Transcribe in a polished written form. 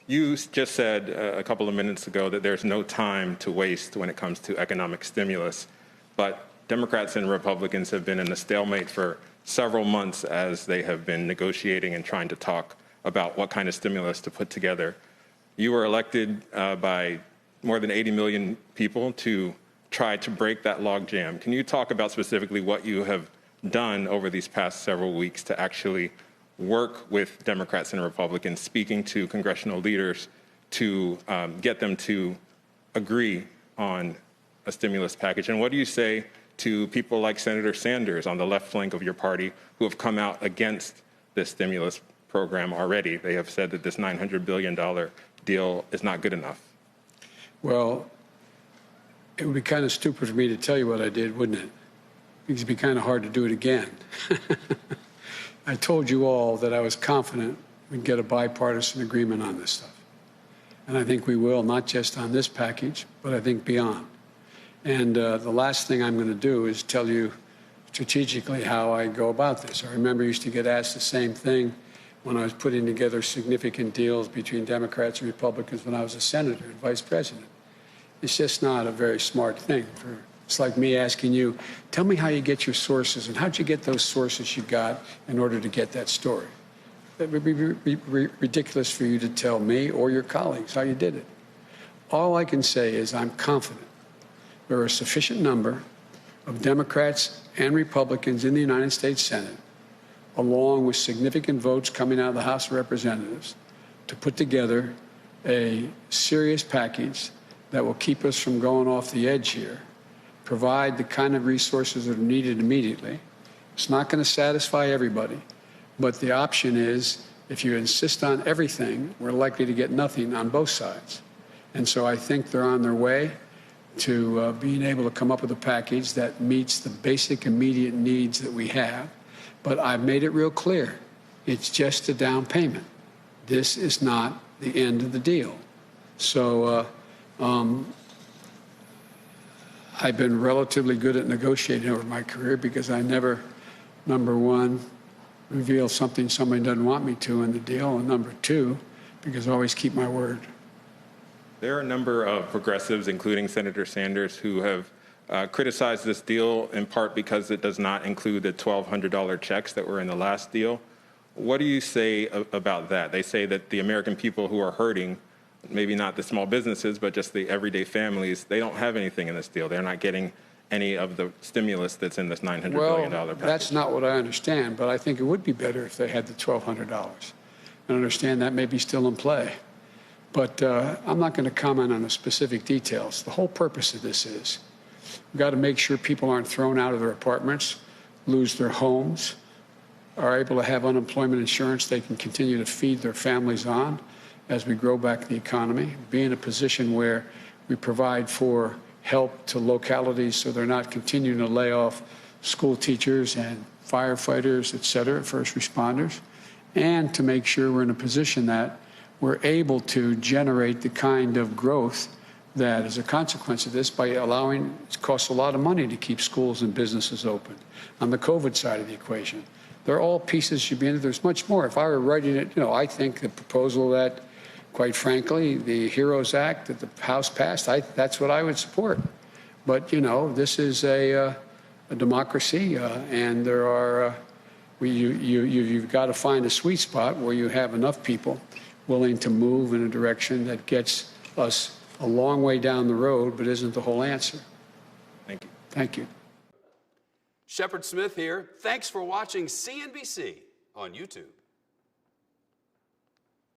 You just said a couple of minutes ago that there's no time to waste when it comes to economic stimulus, but Democrats and Republicans have been in a stalemate for several months as they have been negotiating and trying to talk about what kind of stimulus to put together. You were elected by more than 80 million people to try to break that logjam. Can you talk about specifically what you have done over these past several weeks to actually work with Democrats and Republicans, speaking to congressional leaders to get them to agree on a stimulus package? And what do you say to people like Senator Sanders on the left flank of your party who have come out against this stimulus program already? They have said that this $900 billion deal is not good enough. Well, it would be kind of stupid for me to tell you what I did, wouldn't it? Because it'd be kind of hard to do it again. I told you all that I was confident we'd get a bipartisan agreement on this stuff. And I think we will, not just on this package, but I think beyond. And the last thing I'm going to do is tell you strategically how I go about this. I remember I used to get asked the same thing when I was putting together significant deals between Democrats and Republicans when I was a senator and vice president. It's just not a very smart thing. It's like me asking you, tell me how you get your sources and how'd you get those sources you got in order to get that story. It would be ridiculous for you to tell me or your colleagues how you did it. All I can say is I'm confident there are a sufficient number of Democrats and Republicans in the United States Senate, along with significant votes coming out of the House of Representatives, to put together a serious package that will keep us from going off the edge here, provide the kind of resources that are needed immediately. It's not going to satisfy everybody, but the option is, if you insist on everything, we're likely to get nothing on both sides. And so I think they're on their way to being able to come up with a package that meets the basic immediate needs that we have. But I've made it real clear, it's just a down payment. This is not the end of the deal. So I've been relatively good at negotiating over my career because I never, number one, reveal something somebody doesn't want me to in the deal, and number two, because I always keep my word. There are a number of progressives, including Senator Sanders, who have criticized this deal in part because it does not include the $1,200 checks that were in the last deal. What do you say about that? They say that the American people who are hurting, maybe not the small businesses, but just the everyday families, they don't have anything in this deal. They're not getting any of the stimulus that's in this $900 billion package. That's not what I understand, but I think it would be better if they had the $1,200. I understand that may be still in play. But I'm not going to comment on the specific details. The whole purpose of this is we've got to make sure people aren't thrown out of their apartments, lose their homes, are able to have unemployment insurance they can continue to feed their families on as we grow back the economy, be in a position where we provide for help to localities so they're not continuing to lay off school teachers and firefighters, et cetera, first responders, and to make sure we're in a position that we're able to generate the kind of growth that is a consequence of this by allowing, it costs a lot of money to keep schools and businesses open. On the COVID side of the equation, they're all pieces should be in it. There's much more. If I were writing it, I think the proposal that, quite frankly, the HEROES Act that the House passed, that's what I would support. But, this is a democracy, and there are, you've got to find a sweet spot where you have enough people willing to move in a direction that gets us a long way down the road, but isn't the whole answer. Thank you. Thank you. Shepard Smith here. Thanks for watching CNBC on YouTube.